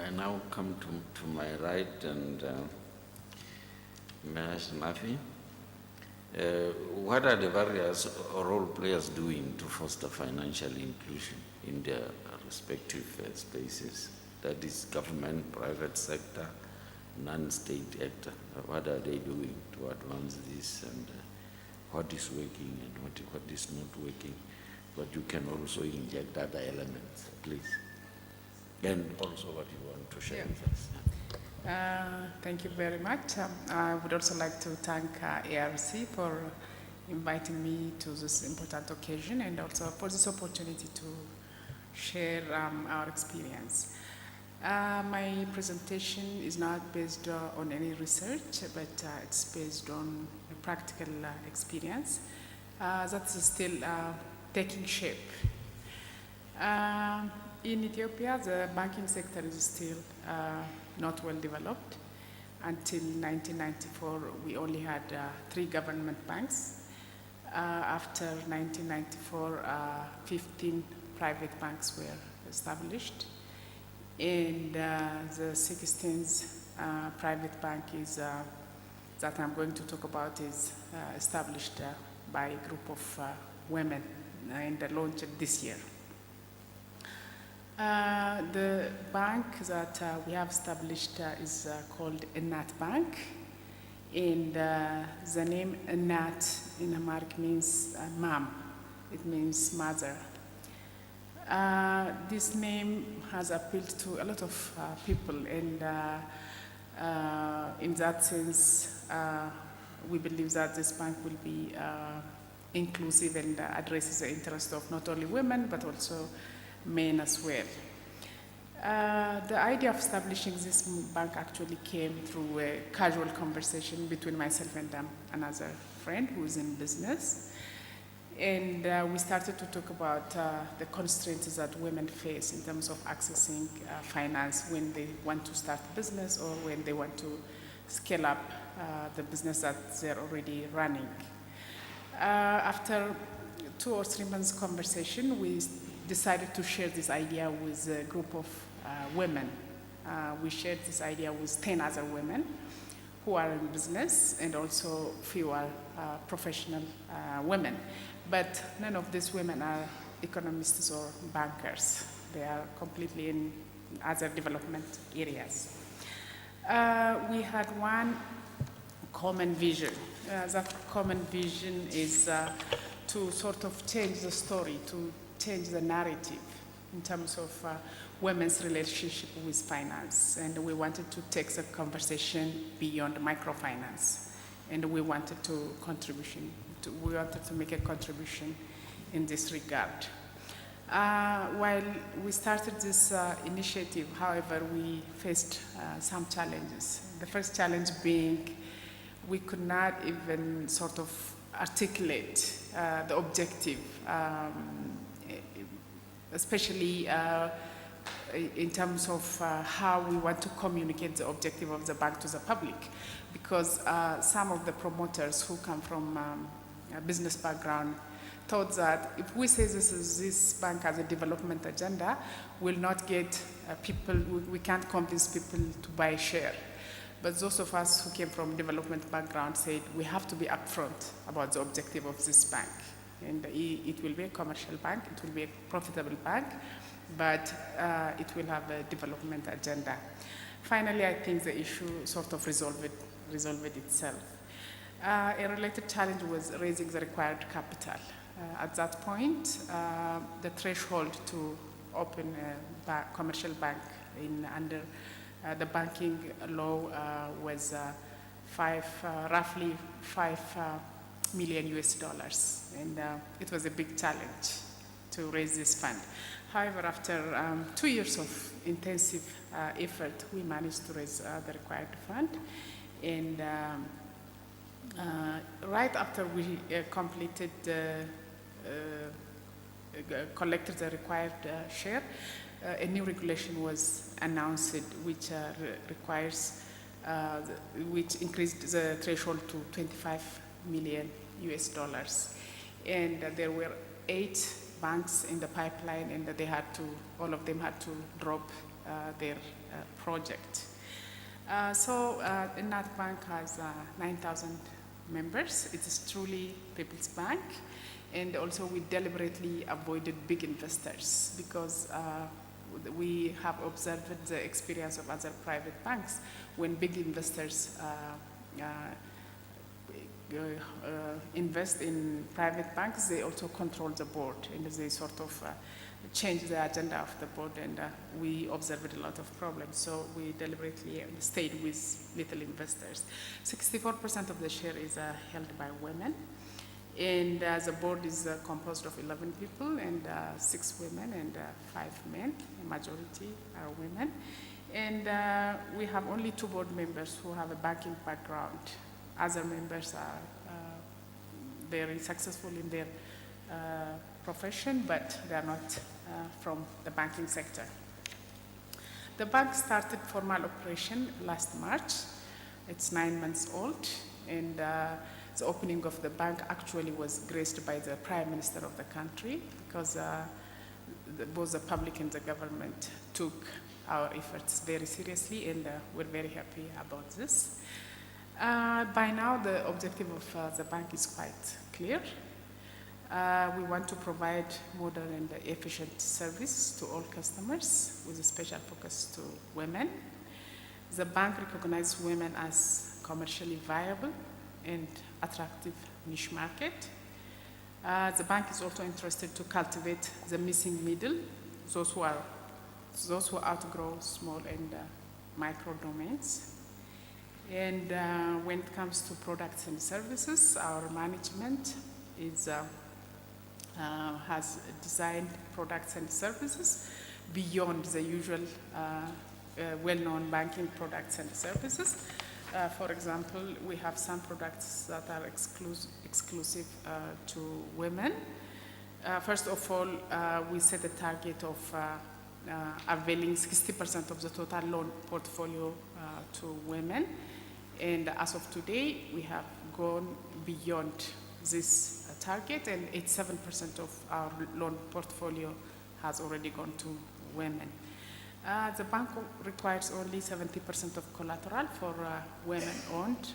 I now come to my right and Ashenafi. What are the various role players doing to foster financial inclusion in their respective spaces? That is government, private sector, non-state actor. What are they doing to advance this, and what is working and what is not working? But you can also inject other elements, please. And also what you want to share with us. Thank you very much. I would also like to thank AERC for inviting me to this important occasion and also for this opportunity to share our experience. My presentation is not based on any research, but it's based on a practical experience that is still taking shape. In Ethiopia, the banking sector is still not well developed. Until 1994, we only had 3 government banks. After 1994, 15 private banks were established. And the 16th private bank is, that I'm going to talk about is established by a group of women and launched this year. The bank that we have established is called Nat Bank, and the name Enat in Amharic means mom. It means mother. This name has appealed to a lot of people, and in that sense, we believe that this bank will be inclusive and addresses the interest of not only women but also men as well. The idea of establishing this bank actually came through a casual conversation between myself and another friend who is in business. And we started to talk about the constraints that women face in terms of accessing finance when they want to start a business or when they want to scale up the business that they're already running. After 2 or 3 months conversation, we decided to share this idea with a group of women. We shared this idea with 10 other women who are in business and also fewer professional women. But none of these women are economists or bankers. They are completely in other development areas. We had one common vision. That common vision is to sort of change the story, to change the narrative in terms of women's relationship with finance. And we wanted to take the conversation beyond microfinance. And we wanted to make a contribution in this regard. While we started this initiative, however, we faced some challenges. The first challenge being we could not even sort of articulate the objective, especially in terms of how we want to communicate the objective of the bank to the public, because some of the promoters who come from a business background thought that if we say this bank has a development agenda, we'll not get people, we can't convince people to buy a share. But those of us who came from development background said we have to be upfront about the objective of this bank. And it will be a commercial bank, it will be a profitable bank, but it will have a development agenda. Finally, I think the issue sort of resolved itself. A related challenge was raising the required capital. At that point, the threshold to open a commercial bank under the banking law was roughly $5 million US, and it was a big challenge to raise this fund. However, after 2 years of intensive effort, we managed to raise the required fund, and right after we completed collected the required share, a new regulation was announced which which increased the threshold to $25 million US. And there were 8 banks in the pipeline, and all of them had to drop their project. Nat Bank has 9,000 members. It is truly People's Bank. And also we deliberately avoided big investors because we have observed the experience of other private banks. When big investors invest in private banks, they also control the board and they sort of change the agenda of the board, and we observed a lot of problems. So we deliberately stayed with little investors. 64% of the share is held by women, and the board is composed of 11 people, and 6 women and 5 men. The majority are women. And we have only 2 board members who have a banking background. Other members are very successful in their profession, but they are not from the banking sector. The bank started formal operation last March. It's 9 months old, and the opening of the bank actually was graced by the Prime Minister of the country, because both the public and the government took our efforts very seriously, and we're very happy about this. By now, the objective of the bank is quite clear. We want to provide modern and efficient service to all customers with a special focus to women. The bank recognizes women as commercially viable and attractive niche market. The bank is also interested to cultivate the missing middle, those who outgrow small and micro domains. And when it comes to products and services, our management has designed products and services beyond the usual well-known banking products and services. For example, we have some products that are exclusive to women. First of all, we set a target of availing 60% of the total loan portfolio to women. And as of today, we have gone beyond this target, and 87% of our loan portfolio has already gone to women. The bank requires only 70% of collateral for women-owned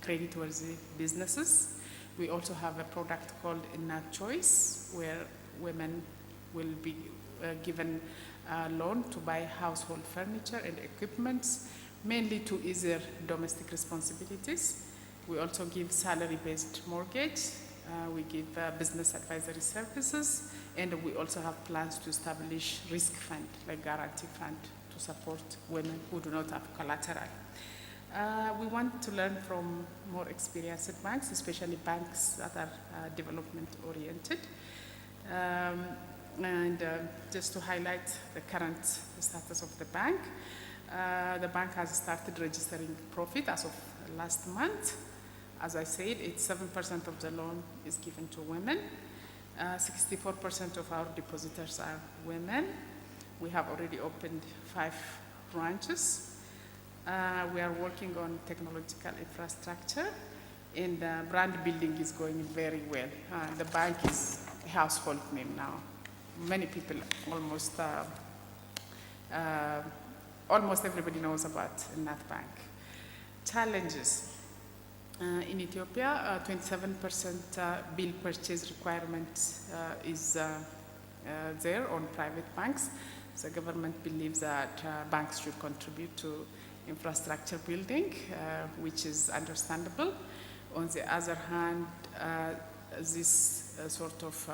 creditworthy businesses. We also have a product called Enat Choice, where women will be given a loan to buy household furniture and equipments, mainly to ease their domestic responsibilities. We also give salary-based mortgage. We give business advisory services, and we also have plans to establish risk fund, like guarantee fund, to support women who do not have collateral. We want to learn from more experienced banks, especially banks that are development-oriented. Just to highlight the current status of the bank has started registering profit as of last month. As I said, 7% of the loan is given to women. 64% of our depositors are women. We have already opened 5 branches. We are working on technological infrastructure, and brand building is going very well. The bank is a household name now. Many people, almost everybody knows about Nat Bank. Challenges. In Ethiopia, 27% bill purchase requirement is there on private banks. The government believes that banks should contribute to infrastructure building, which is understandable. On the other hand, this sort of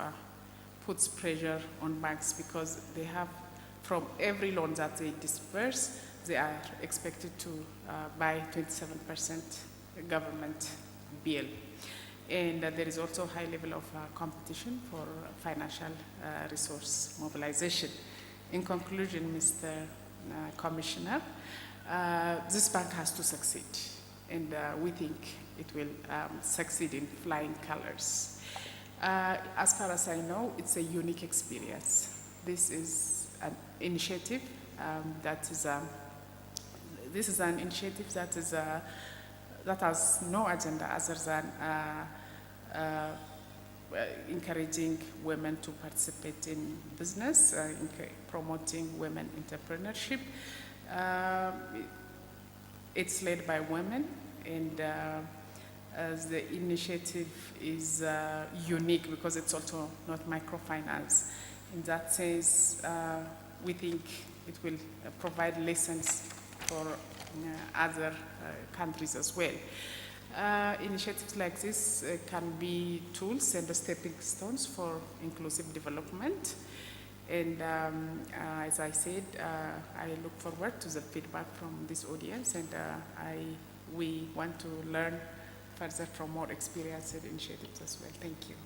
puts pressure on banks, because they have, from every loan that they disperse, they are expected to buy 27% government bill. And there is also a high level of competition for financial resource mobilization. In conclusion, Mr. Commissioner, this bank has to succeed, and we think it will succeed in flying colors. As far as I know, it's a unique experience. This is an initiative that has no agenda other than encouraging women to participate in business, promoting women entrepreneurship. It's led by women, and as the initiative is unique because it's also not microfinance. In that sense, we think it will provide lessons for other countries as well. Initiatives like this can be tools and stepping stones for inclusive development. And as I said, I look forward to the feedback from this audience, and we want to learn further from more experienced initiatives as well. Thank you.